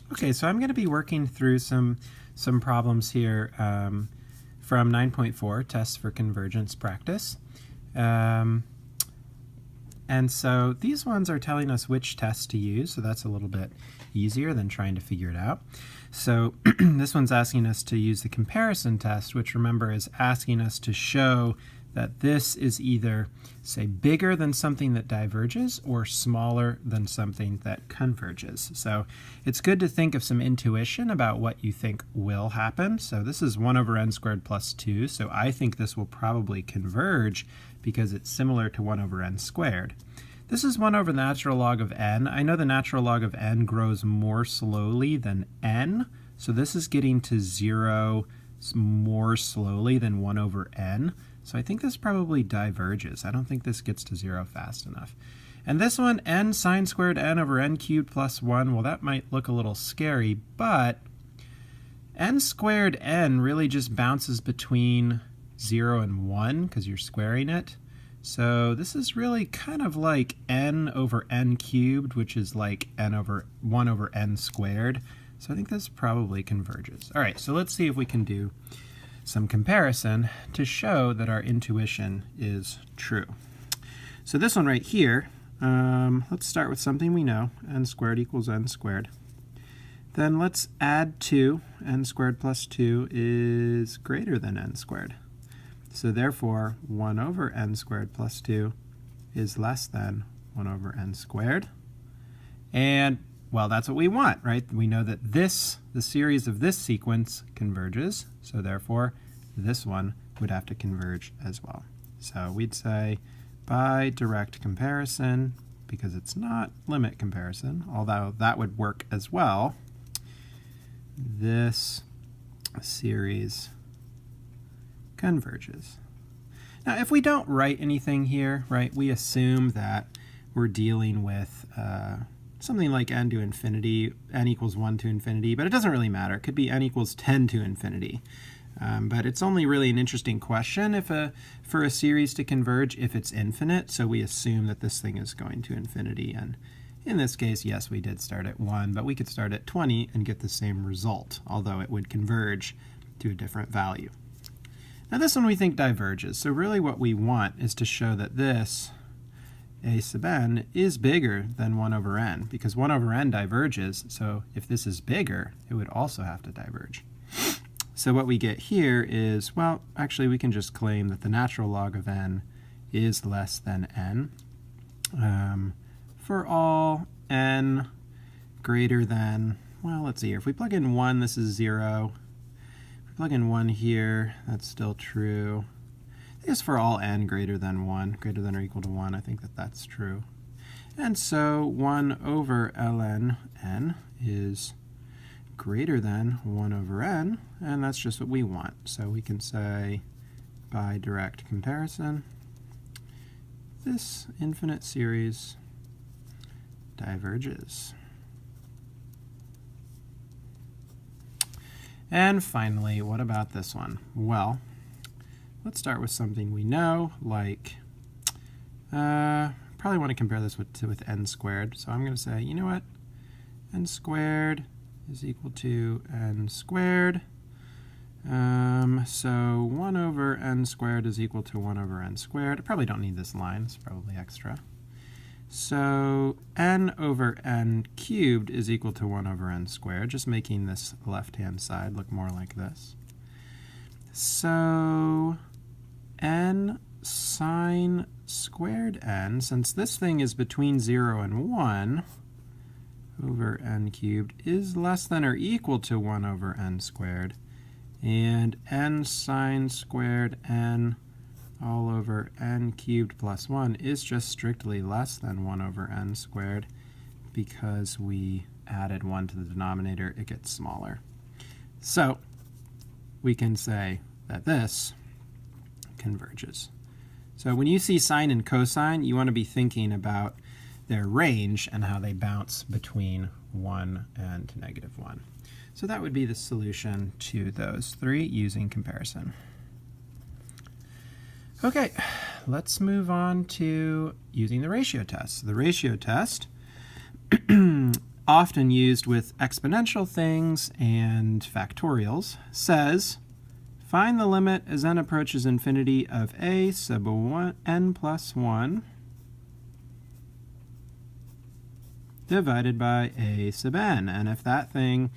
Okay, so I'm going to be working through some problems here from 9.4, Tests for Convergence Practice. And so these ones are telling us which test to use, so that's a little bit easier than trying to figure it out. So this one's asking us to use the comparison test, which remember is asking us to show that this is either, say, bigger than something that diverges or smaller than something that converges. So it's good to think of some intuition about what you think will happen. So this is 1 over n squared plus 2, so I think this will probably converge because it's similar to 1 over n squared. This is 1 over the natural log of n. I know the natural log of n grows more slowly than n, so this is getting to 0 more slowly than 1 over n. So I think this probably diverges. I don't think this gets to 0 fast enough. And this one, n sine squared n over n cubed plus 1, well, that might look a little scary, but n squared n really just bounces between 0 and 1 because you're squaring it. So this is really kind of like n over n cubed, which is like 1 over n squared. So I think this probably converges. All right, so let's see if we can do some comparison to show that our intuition is true. So this one right here, let's start with something we know, n squared equals n squared. Then let's add 2, n squared plus 2 is greater than n squared. So therefore, 1 over n squared plus 2 is less than 1 over n squared. And, well, that's what we want, right? We know that the series of this sequence converges, so therefore this one would have to converge as well. So we'd say by direct comparison, because it's not limit comparison, although that would work as well, this series converges. Now, if we don't write anything here, right, we assume that we're dealing with something like n to infinity, n equals 1 to infinity, but it doesn't really matter. It could be n equals 10 to infinity. But it's only really an interesting question for a series to converge if it's infinite, so we assume that this thing is going to infinity. And in this case, yes, we did start at 1, but we could start at 20 and get the same result, although it would converge to a different value. Now this one we think diverges, so really what we want is to show that this a sub n is bigger than 1 over n, because 1 over n diverges, so if this is bigger, it would also have to diverge. So what we get here is, well, actually we can just claim that the natural log of n is less than n for all n greater than, well, let's see here. If we plug in 1, this is 0. If we plug in 1 here, that's still true. I guess for all n greater than 1, greater than or equal to 1, I think that that's true. And so 1 over ln n is greater than 1 over n, and that's just what we want. So we can say by direct comparison, this infinite series diverges. And finally, what about this one? Well, let's start with something we know, like, probably want to compare this with n squared. So I'm going to say, you know what? N squared is equal to n squared. So 1 over n squared is equal to 1 over n squared. I probably don't need this line. It's probably extra. So n over n cubed is equal to 1 over n squared, just making this left-hand side look more like this. So n sine squared n, since this thing is between 0 and 1, over n cubed is less than or equal to 1 over n squared. And n sine squared n all over n cubed plus 1 is just strictly less than 1 over n squared. Because we added 1 to the denominator, it gets smaller. So we can say that this converges. So when you see sine and cosine, you want to be thinking about their range and how they bounce between 1 and -1. So that would be the solution to those three using comparison. Okay, let's move on to using the ratio test. The ratio test often used with exponential things and factorials, says, find the limit as n approaches infinity of a sub n plus 1 divided by a sub n. And if that thing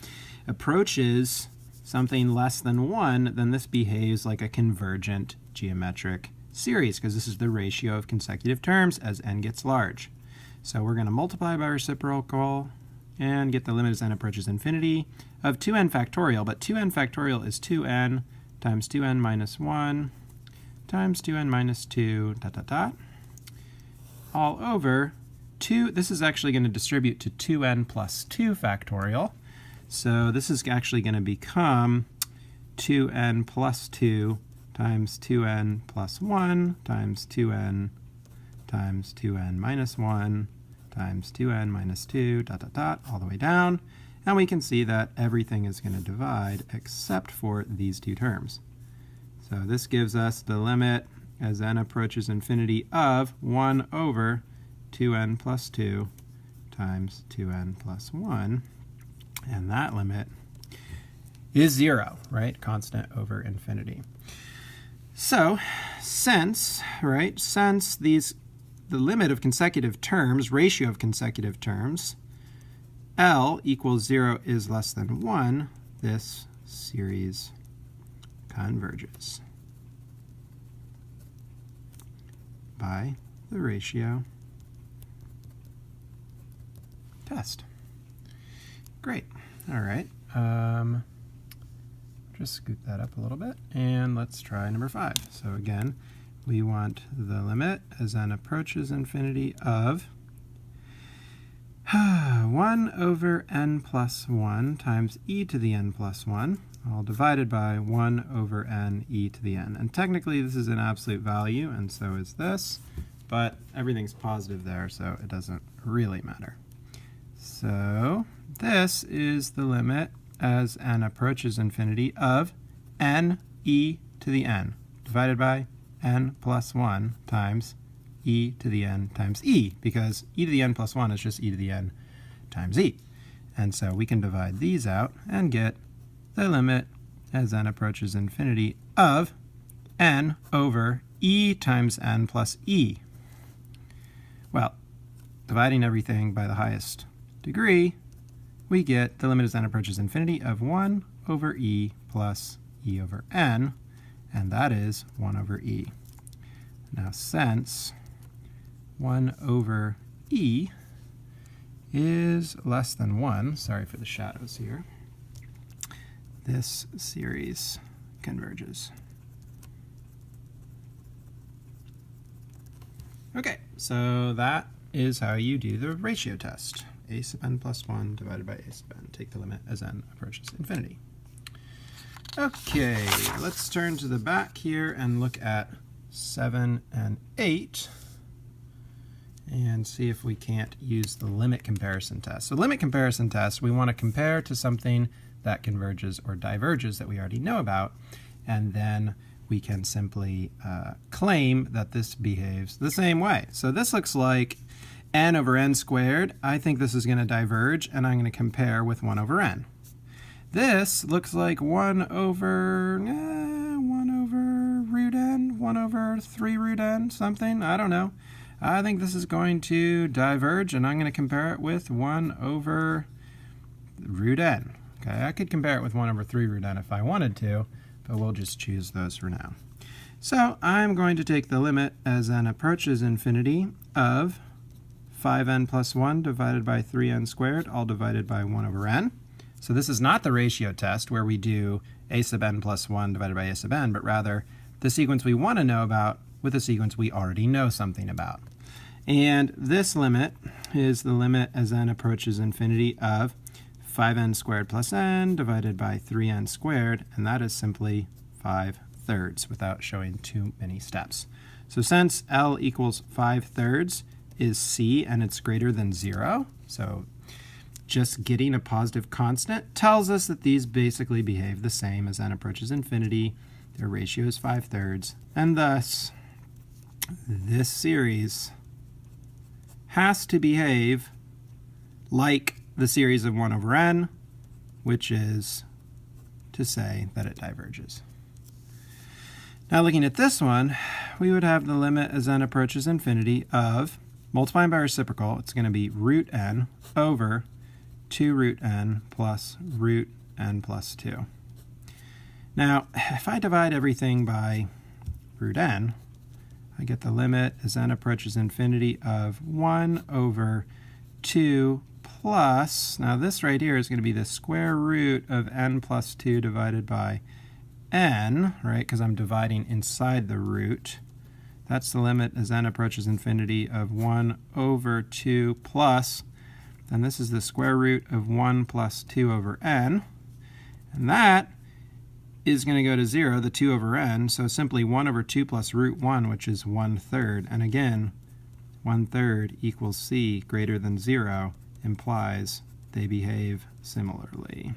approaches something less than 1, then this behaves like a convergent geometric series, because this is the ratio of consecutive terms as n gets large. So we're going to multiply by reciprocal and get the limit as n approaches infinity of 2n factorial. But 2n factorial is 2n times 2n minus 1 times 2n minus 2, dot, dot, dot, all over 2. This is actually going to distribute to 2n plus 2 factorial. So this is actually going to become 2n plus 2 times 2n plus 1 times 2n times 2n minus 1 times 2n minus 2, dot, dot, dot, all the way down. And we can see that everything is going to divide except for these two terms. So this gives us the limit as n approaches infinity of 1 over 2n plus 2 times 2n plus 1. And that limit is 0, right? Constant over infinity. So since the limit of consecutive terms, ratio of consecutive terms, L equals 0 is less than 1, this series converges by the ratio test. Great. All right. Just scoot that up a little bit, and let's try number 5. So again, we want the limit as n approaches infinity of 1 over n plus 1 times e to the n plus 1, all divided by 1 over n e to the n. And technically this is an absolute value, and so is this, but everything's positive there, so it doesn't really matter. So this is the limit as n approaches infinity of n e to the n divided by n plus 1 times e to the n times e, because e to the n plus 1 is just e to the n times e. And so we can divide these out and get the limit as n approaches infinity of n over e times n plus e. Well, dividing everything by the highest degree, we get the limit as n approaches infinity of 1 over e plus e over n, and that is 1 over e. Now, since 1 over e is less than 1, sorry for the shadows here, this series converges. Okay, so that is how you do the ratio test. A sub n plus 1 divided by a sub n. Take the limit as n approaches infinity. Okay, let's turn to the back here and look at 7 and 8 and see if we can't use the limit comparison test. So limit comparison test, we want to compare to something that converges or diverges that we already know about, and then we can simply claim that this behaves the same way. So this looks like n over n squared. I think this is going to diverge, and I'm going to compare with 1 over n. This looks like 1 over root n, 1 over 3 root n, something. I don't know. I think this is going to diverge, and I'm going to compare it with 1 over root n. Okay, I could compare it with 1 over 3 root n if I wanted to, but we'll just choose those for now. So I'm going to take the limit as n approaches infinity of 5n plus 1 divided by 3n squared, all divided by 1 over n. So this is not the ratio test where we do a sub n plus 1 divided by a sub n, but rather the sequence we want to know about with a sequence we already know something about. And this limit is the limit as n approaches infinity of 5n squared plus n divided by 3n squared, and that is simply 5/3 without showing too many steps. So since L equals 5/3 is C and it's greater than 0, so just getting a positive constant tells us that these basically behave the same as n approaches infinity. Their ratio is 5/3, and thus this series has to behave like the series of 1 over n, which is to say that it diverges. Now looking at this one, we would have the limit as n approaches infinity of, multiplying by reciprocal, it's going to be root n over 2 root n plus root n plus 2. Now, if I divide everything by root n, I get the limit as n approaches infinity of 1 over 2 plus, now this right here is going to be the square root of n plus 2 divided by n, right, because I'm dividing inside the root. That's the limit as n approaches infinity of 1 over 2 plus, and this is the square root of 1 plus 2 over n, and that is going to go to 0, the 2 over n, so simply 1 over 2 plus root 1, which is 1/3, and again, 1/3 equals c greater than 0 implies they behave similarly.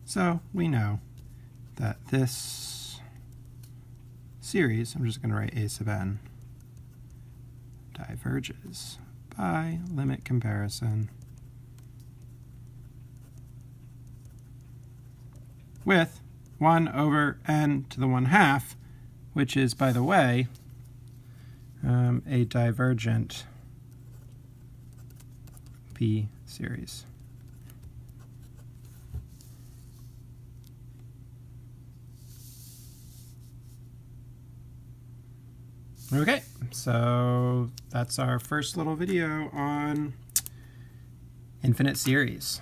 So we know that this series, I'm just going to write a sub n, diverges by limit comparison with 1 over n to the 1/2, which is, by the way, a divergent P series. Okay, so that's our first little video on infinite series.